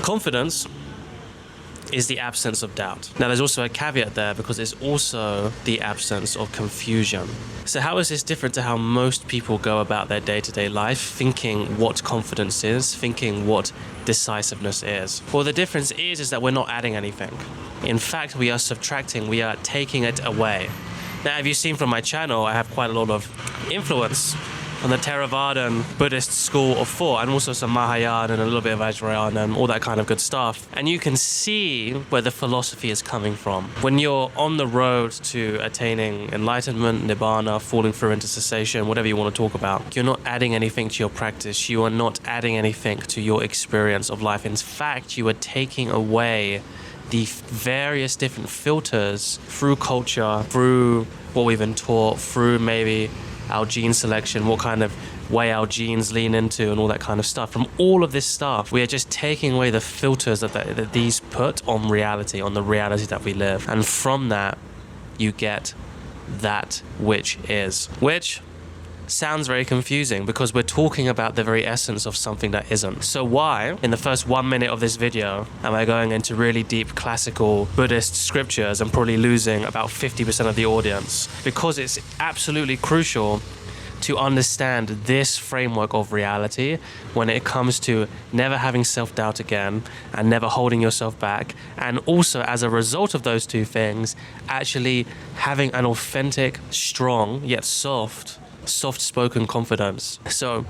Confidence is the absence of doubt. Now, there's also a caveat there because it's also the absence of confusion. So how is this different to how most people go about their day-to-day life, thinking what confidence is, thinking what decisiveness is? Well, the difference is that we're not adding anything. In fact, we are subtracting, we are taking it away. Now, have you seen from my channel, I have quite a lot of influence on the Theravadan Buddhist school of thought, and also some Mahayana and a little bit of Vajrayana and all that kind of good stuff. And you can see where the philosophy is coming from. When you're on the road to attaining enlightenment, nibbana, falling through into cessation, whatever you want to talk about, you're not adding anything to your practice. You are not adding anything to your experience of life. In fact, you are taking away the various different filters through culture, through what we've been taught, through maybe our gene selection, what kind of way our genes lean into and all that kind of stuff. From all of this stuff, we are just taking away the filters that these put on reality, on the reality that we live. And from that, you get that which is. Which sounds very confusing because we're talking about the very essence of something that isn't. So why, in the first 1 minute of this video, am I going into really deep classical Buddhist scriptures and probably losing about 50% of the audience? Because it's absolutely crucial to understand this framework of reality when it comes to never having self-doubt again and never holding yourself back, and also as a result of those two things, actually having an authentic, strong, yet soft-spoken confidence. So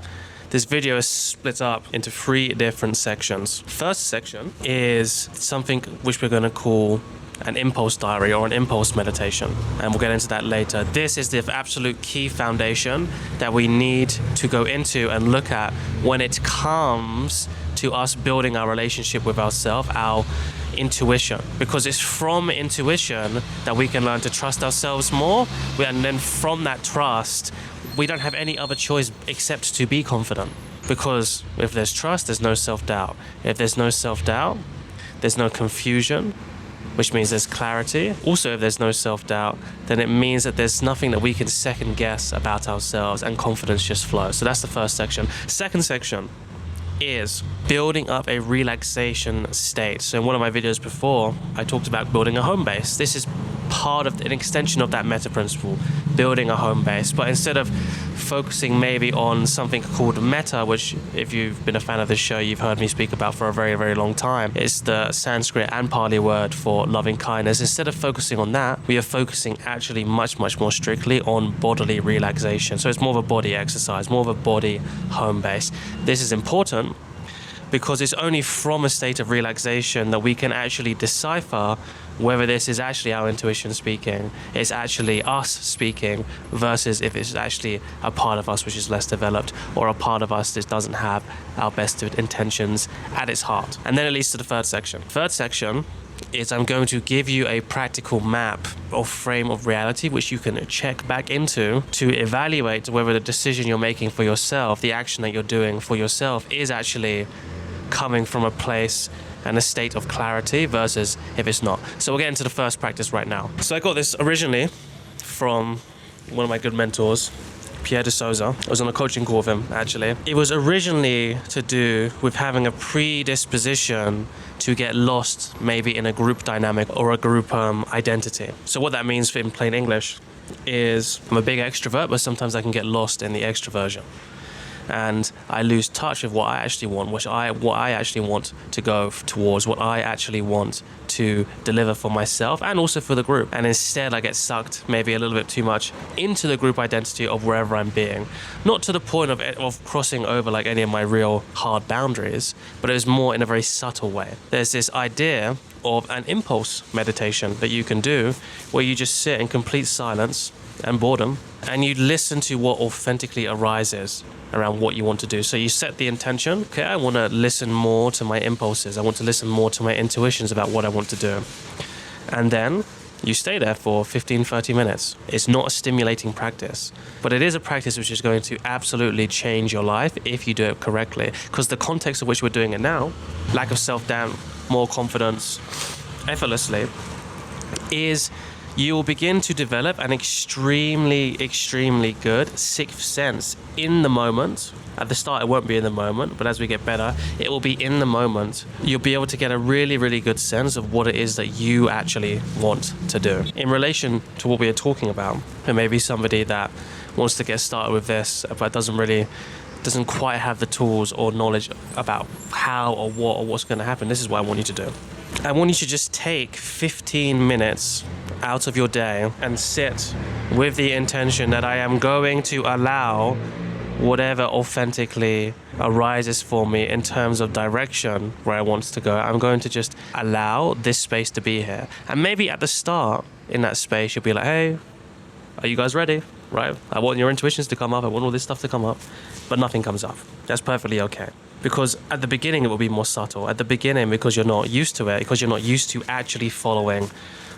this video is split up into 3 different sections. First section is something which we're going to call an impulse diary or an impulse meditation, and we'll get into that later. This is the absolute key foundation that we need to go into and look at when it comes to us building our relationship with ourselves, our intuition, because it's from intuition that we can learn to trust ourselves more, and then from that trust we don't have any other choice except to be confident. Because if there's trust, there's no self-doubt. If there's no self-doubt, there's no confusion, which means there's clarity. Also, if there's no self-doubt, then it means that there's nothing that we can second guess about ourselves, and confidence just flows. So that's the first section. Second section is building up a relaxation state. So in one of my videos before, I talked about building a home base. This is part of an extension of that meta principle, building a home base. But instead of focusing maybe on something called metta, which if you've been a fan of this show, you've heard me speak about for a very, very long time. It's the Sanskrit and Pali word for loving kindness. Instead of focusing on that, we are focusing actually much, much more strictly on bodily relaxation. So it's more of a body exercise, more of a body home base. This is important because it's only from a state of relaxation that we can actually decipher whether this is actually our intuition speaking, it's actually us speaking, versus if it's actually a part of us which is less developed, or a part of us that doesn't have our best intentions at its heart. And then it leads to the third section. Third section is I'm going to give you a practical map or frame of reality which you can check back into to evaluate whether the decision you're making for yourself, the action that you're doing for yourself, is actually coming from a place and a state of clarity versus if it's not. So we'll get into the first practice right now. So I got this originally from one of my good mentors, Pierre de Souza. I was on a coaching call with him, actually. It was originally to do with having a predisposition to get lost maybe in a group dynamic or a group identity. So what that means in plain English is I'm a big extrovert, but sometimes I can get lost in the extroversion. And I lose touch with what I actually want, what I actually want to go towards, what I actually want to deliver for myself and also for the group. And instead I get sucked maybe a little bit too much into the group identity of wherever I'm being. Not to the point of crossing over like any of my real hard boundaries, but it was more in a very subtle way. There's this idea of an impulse meditation that you can do where you just sit in complete silence and boredom and you listen to what authentically arises around what you want to do. So you set the intention, okay, I want to listen more to my impulses. I want to listen more to my intuitions about what I want to do. And then you stay there for 15, 30 minutes. It's not a stimulating practice, but it is a practice which is going to absolutely change your life if you do it correctly. Because the context of which we're doing it now, lack of self-doubt, more confidence, effortlessly, is you will begin to develop an extremely, extremely good sixth sense in the moment. At the start, it won't be in the moment, but as we get better, it will be in the moment. You'll be able to get a really, really good sense of what it is that you actually want to do. In relation to what we are talking about, there may be somebody that wants to get started with this, but doesn't quite have the tools or knowledge about how or what or what's going to happen. This is what I want you to do. I want you to just take 15 minutes out of your day and sit with the intention that I am going to allow whatever authentically arises for me in terms of direction where I want to go. I'm going to just allow this space to be here. And maybe at the start in that space, you'll be like, hey, are you guys ready? Right? I want your intuitions to come up. I want all this stuff to come up. But nothing comes up. That's perfectly okay. Because at the beginning, it will be more subtle. At the beginning, because you're not used to it, because you're not used to actually following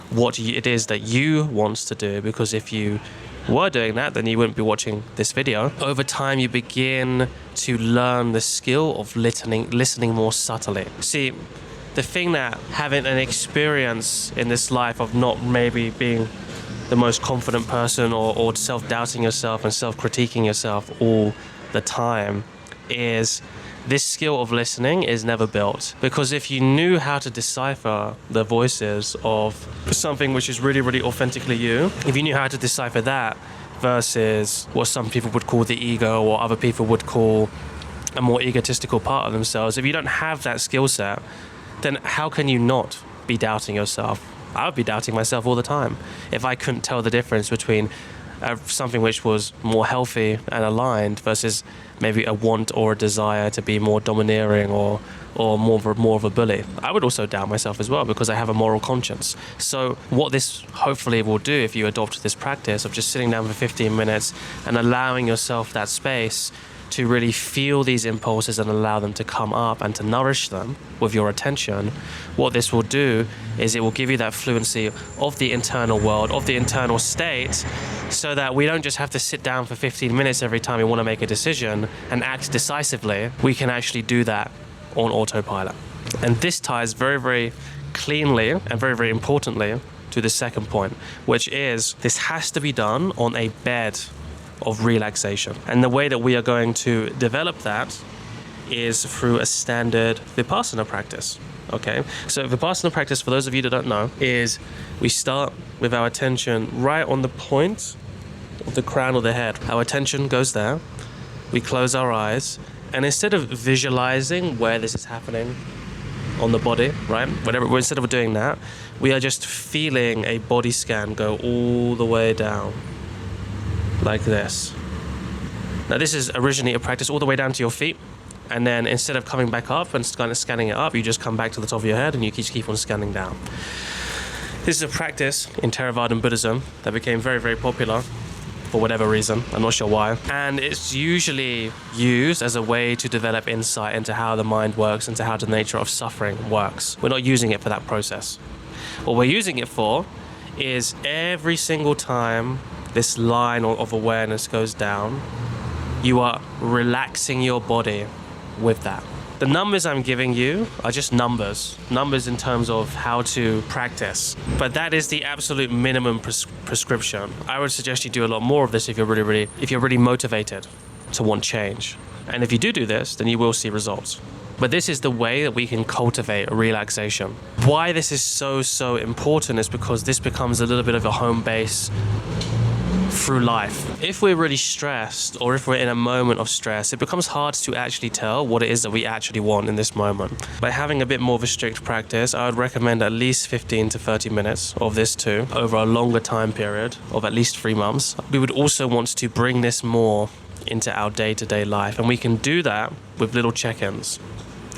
what it is that you want to do. Because if you were doing that, then you wouldn't be watching this video. Over time, you begin to learn the skill of listening more subtly. See, the thing that having an experience in this life of not maybe being the most confident person or self-doubting yourself and self-critiquing yourself all the time is this skill of listening is never built. Because if you knew how to decipher the voices of something which is really, really authentically you, if you knew how to decipher that versus what some people would call the ego or other people would call a more egotistical part of themselves, if you don't have that skill set, then how can you not be doubting yourself? I would be doubting myself all the time if I couldn't tell the difference between something which was more healthy and aligned versus maybe a want or a desire to be more domineering or more of a bully. I would also doubt myself as well because I have a moral conscience. So what this hopefully will do if you adopt this practice of just sitting down for 15 minutes and allowing yourself that space to really feel these impulses and allow them to come up and to nourish them with your attention, what this will do is it will give you that fluency of the internal world, of the internal state, so that we don't just have to sit down for 15 minutes every time we want to make a decision and act decisively. We can actually do that on autopilot. And this ties very, very cleanly and very, very importantly to the second point, which is this has to be done on a bed of relaxation. And the way that we are going to develop that is through a standard Vipassana practice. Okay, so Vipassana practice, for those of you that don't know, is we start with our attention right on the point of the crown of the head. Our attention goes there, we close our eyes, and instead of visualizing where this is happening on the body, right, instead of doing that, we are just feeling a body scan go all the way down like this. Now this is originally a practice all the way down to your feet, and then instead of coming back up and kind of scanning it up, you just come back to the top of your head and you keep on scanning down. This is a practice in Theravadan Buddhism that became very, very popular for whatever reason. I'm not sure why. And it's usually used as a way to develop insight into how the mind works, into how the nature of suffering works. We're not using it for that process. What we're using it for is every single time this line of awareness goes down, you are relaxing your body with that. The numbers I'm giving you are just numbers in terms of how to practice. But that is the absolute minimum prescription. I would suggest you do a lot more of this if you're really motivated to want change. And if you do this, then you will see results. But this is the way that we can cultivate relaxation. Why this is so important is because this becomes a little bit of a home base through life. If we're really stressed or if we're in a moment of stress, it becomes hard to actually tell what it is that we actually want in this moment. By having a bit more of a strict practice, I would recommend at least 15 to 30 minutes of this too, over a longer time period of at least 3 months. We would also want to bring this more into our day-to-day life, and we can do that with little check-ins.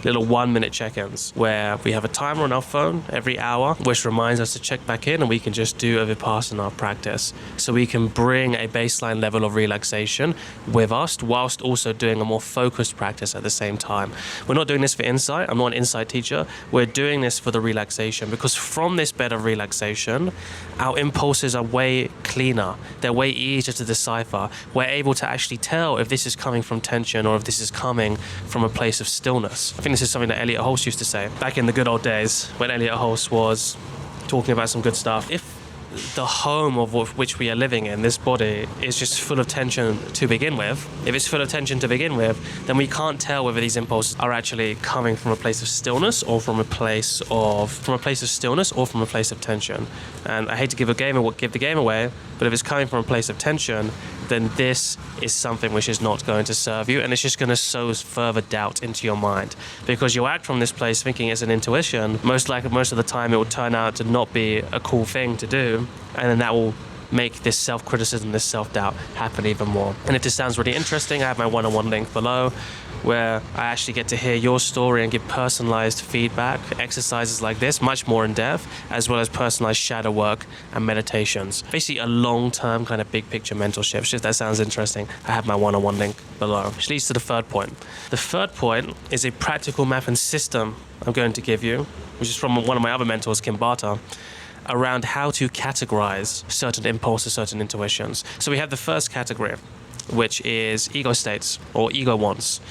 Little 1-minute check-ins where we have a timer on our phone every hour which reminds us to check back in, and we can just do a Vipassana practice so we can bring a baseline level of relaxation with us whilst also doing a more focused practice at the same time. We're not doing this for insight. I'm not an insight teacher. We're doing this for the relaxation, because from this bed of relaxation our impulses are way cleaner, they're way easier to decipher. We're able to actually tell if this is coming from tension or if this is coming from a place of stillness. I think this is something that Elliot Hulse used to say back in the good old days when Elliot Hulse was talking about some good stuff. If the home of which we are living in, this body, is just full of tension to begin with, if it's full of tension to begin with, then we can't tell whether these impulses are actually coming from a place of stillness or from a place of stillness or from a place of tension. And I hate to give the game away, but if it's coming from a place of tension, then this is something which is not going to serve you, and it's just going to sow further doubt into your mind, because you'll act from this place thinking it's an intuition. Most of the time it will turn out to not be a cool thing to do, and then that will make this self-criticism, this self-doubt happen even more. And if this sounds really interesting, I have my one-on-one link below, where I actually get to hear your story and give personalized feedback, exercises like this, much more in depth, as well as personalized shadow work and meditations. Basically a long-term kind of big picture mental shift. If that sounds interesting, I have my one-on-one link below. Which leads to the third point. The third point is a practical map and system I'm going to give you, which is from one of my other mentors, Kim Barter, around how to categorize certain impulses, certain intuitions. So we have the first category, which is ego states or ego wants.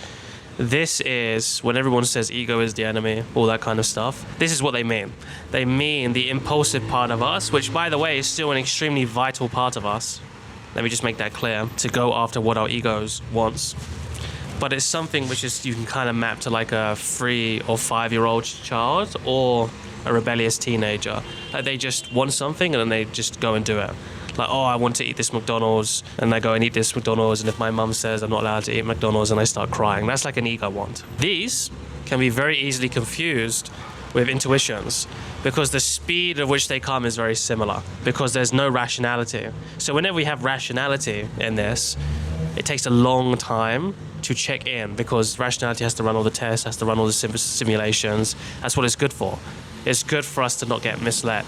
This is when everyone says ego is the enemy, all that kind of stuff. This is what they mean. They mean the impulsive part of us, which, by the way, is still an extremely vital part of us. Let me just make that clear, to go after what our egos wants. But it's something which is you can kind of map to like a 3 or 5-year-old child or a rebellious teenager. Like they just want something and then they just go and do it. Like, oh, I want to eat this McDonald's, and I go and eat this McDonald's, and if my mum says I'm not allowed to eat McDonald's, and I start crying. That's like an ego want. These can be very easily confused with intuitions, because the speed at which they come is very similar, because there's no rationality. So whenever we have rationality in this, it takes a long time to check in, because rationality has to run all the tests, has to run all the simulations. That's what it's good for. It's good for us to not get misled.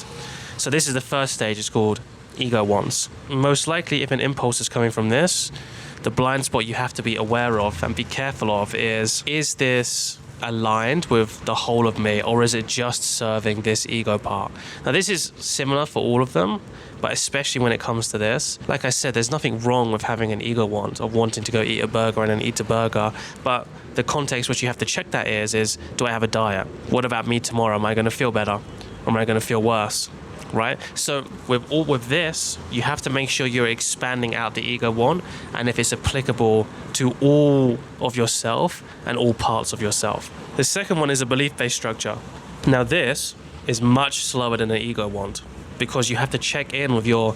So this is the first stage. It's called ego wants. Most likely, if an impulse is coming from this, the blind spot you have to be aware of and be careful of is this aligned with the whole of me, or is it just serving this ego part? Now this is similar for all of them, but especially when it comes to this, like I said, there's nothing wrong with having an ego want of wanting to go eat a burger and then eat a burger, but the context which you have to check that is do I have a diet? What about me tomorrow? Am I going to feel better? Or am I going to feel worse? Right? So with this, you have to make sure you're expanding out the ego want, and if it's applicable to all of yourself and all parts of yourself. The second one is a belief-based structure. Now this is much slower than an ego want, because you have to check in with your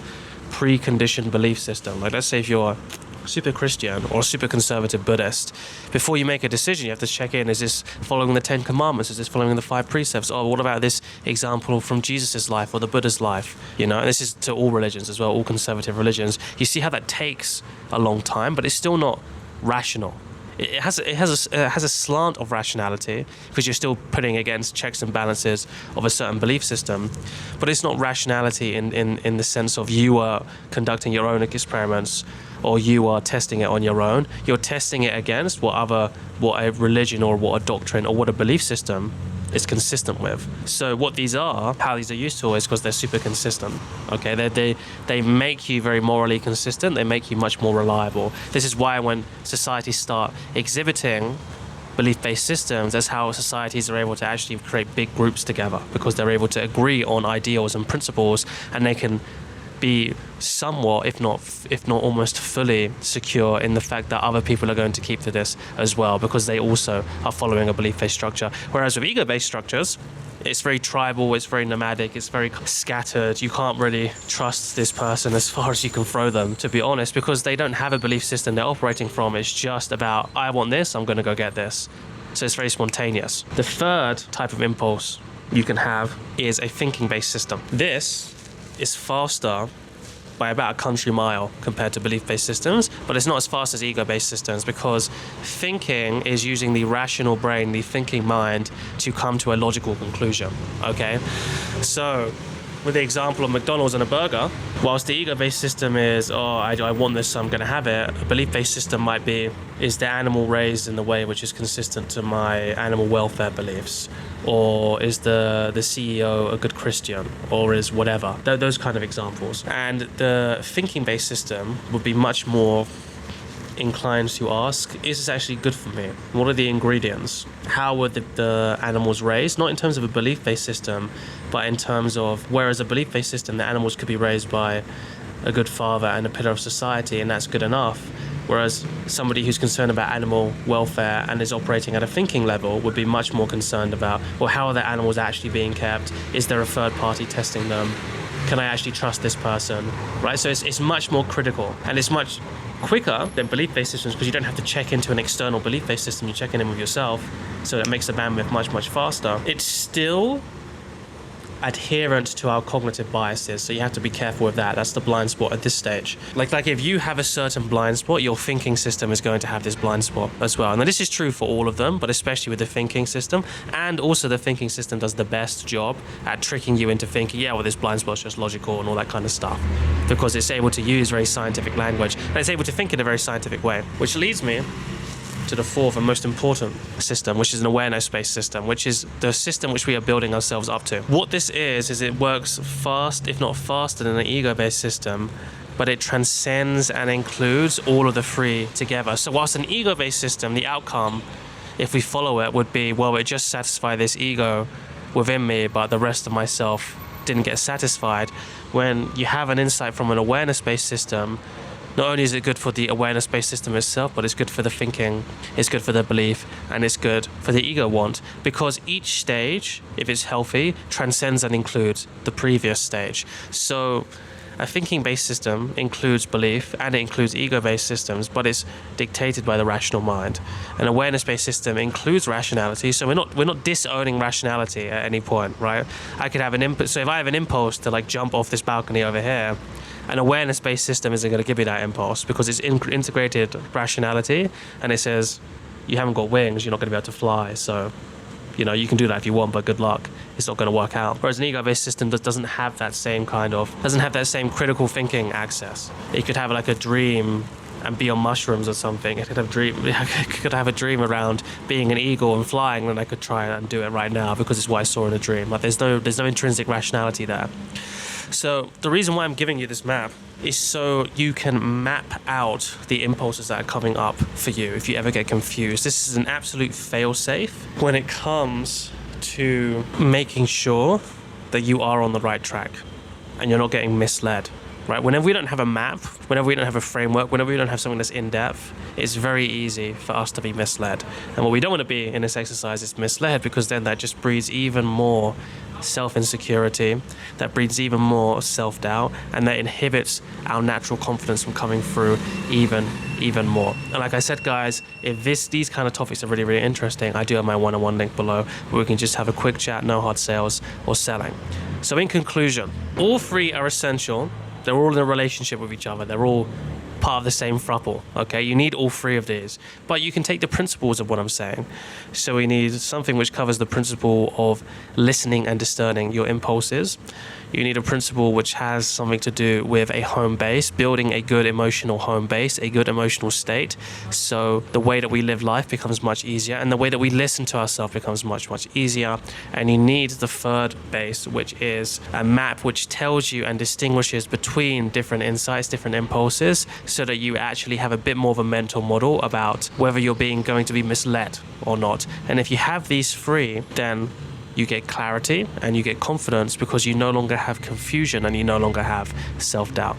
preconditioned belief system. Like let's say if you're super Christian or super conservative Buddhist, before you make a decision, you have to check in. Is this following the 10 Commandments? Is this following the 5 precepts? Or what about this example from Jesus' life or the Buddha's life? You know, and this is to all religions as well, all conservative religions. You see how that takes a long time, but it's still not rational. It has a slant of rationality, because you're still putting against checks and balances of a certain belief system, but it's not rationality in the sense of you are conducting your own experiments or you are testing it on your own. You're testing it against what a religion or what a doctrine or what a belief system is consistent with. So what these are, how these are useful, is because they're super consistent. Okay, they make you very morally consistent. They make you much more reliable. This is why when societies start exhibiting belief-based systems, that's how societies are able to actually create big groups together, because they're able to agree on ideals and principles, and they can be somewhat, if not almost fully secure in the fact that other people are going to keep to this as well, because they also are following a belief-based structure. Whereas with ego-based structures, it's very tribal, it's very nomadic, it's very scattered. You can't really trust this person as far as you can throw them, to be honest, because they don't have a belief system they're operating from. It's just about, I want this, I'm going to go get this. So it's very spontaneous. The third type of impulse you can have is a thinking-based system. This is faster by about a country mile compared to belief-based systems, but it's not as fast as ego-based systems, because thinking is using the rational brain, the thinking mind, to come to a logical conclusion. Okay, so with the example of McDonald's and a burger, whilst the ego-based system is, oh, I want this, so I'm going to have it, a belief-based system might be, is the animal raised in the way which is consistent to my animal welfare beliefs? Or is the CEO a good Christian? Or is whatever. Those kind of examples. And the thinking-based system would be much more inclined to ask, is this actually good for me? What are the ingredients? How were the animals raised? Not in terms of a belief-based system, but in terms of, whereas a belief-based system, the animals could be raised by a good father and a pillar of society, and that's good enough. Whereas somebody who's concerned about animal welfare and is operating at a thinking level would be much more concerned about, well, how are the animals actually being kept? Is there a third party testing them? Can I actually trust this person? Right? So it's much more critical, and it's much quicker than belief-based systems because you don't have to check into an external belief-based system. You're checking in with yourself, so that makes the bandwidth much, much faster. It's still adherent to our cognitive biases, so you have to be careful with that. That's the blind spot at this stage. Like if you have a certain blind spot, your thinking system is going to have this blind spot as well. Now this is true for all of them, but especially with the thinking system. And also the thinking system does the best job at tricking you into thinking, yeah, well, this blind spot's just logical and all that kind of stuff, because it's able to use very scientific language and it's able to think in a very scientific way. Which leads me to the fourth and most important system, which is an awareness-based system, which is the system which we are building ourselves up to. What this is it works fast, if not faster than an ego-based system, but it transcends and includes all of the three together. So whilst an ego-based system, the outcome, if we follow it, would be, well, it just satisfied this ego within me, but the rest of myself didn't get satisfied. When you have an insight from an awareness-based system, not only is it good for the awareness-based system itself, but it's good for the thinking, it's good for the belief, and it's good for the ego want. Because each stage, if it's healthy, transcends and includes the previous stage. So a thinking-based system includes belief and it includes ego-based systems, but it's dictated by the rational mind. An awareness-based system includes rationality, so we're not disowning rationality at any point, right? I could have an impulse. So if I have an impulse to like jump off this balcony over here, an awareness-based system isn't going to give you that impulse because it's integrated rationality, and it says you haven't got wings, you're not going to be able to fly, so you can do that if you want, but good luck, it's not going to work out. Whereas an ego-based system doesn't have that same critical thinking access. It could have like a dream and be on mushrooms or something. It could have a dream around being an eagle and flying, and I could try and do it right now because it's what I saw in a dream. Like there's no intrinsic rationality there. So the reason why I'm giving you this map is so you can map out the impulses that are coming up for you if you ever get confused. This is an absolute fail-safe when it comes to making sure that you are on the right track and you're not getting misled. Right? Whenever we don't have a map, whenever we don't have a framework, whenever we don't have something that's in-depth, it's very easy for us to be misled. And what we don't want to be in this exercise is misled, because then that just breeds even more self-insecurity, that breeds even more self-doubt, and that inhibits our natural confidence from coming through even more. And like I said, guys, if these kind of topics are really, really interesting, I do have my one-on-one link below where we can just have a quick chat, no hard sales or selling. So in conclusion, all three are essential. They're all in a relationship with each other. They're all part of the same throuple, okay? You need all three of these. But you can take the principles of what I'm saying. So we need something which covers the principle of listening and discerning your impulses. You need a principle which has something to do with a home base, building a good emotional home base, a good emotional state. So the way that we live life becomes much easier, and the way that we listen to ourselves becomes much, much easier. And you need the third base, which is a map which tells you and distinguishes between different insights, different impulses, so that you actually have a bit more of a mental model about whether you're going to be misled or not. And if you have these three, then you get clarity and you get confidence, because you no longer have confusion and you no longer have self-doubt.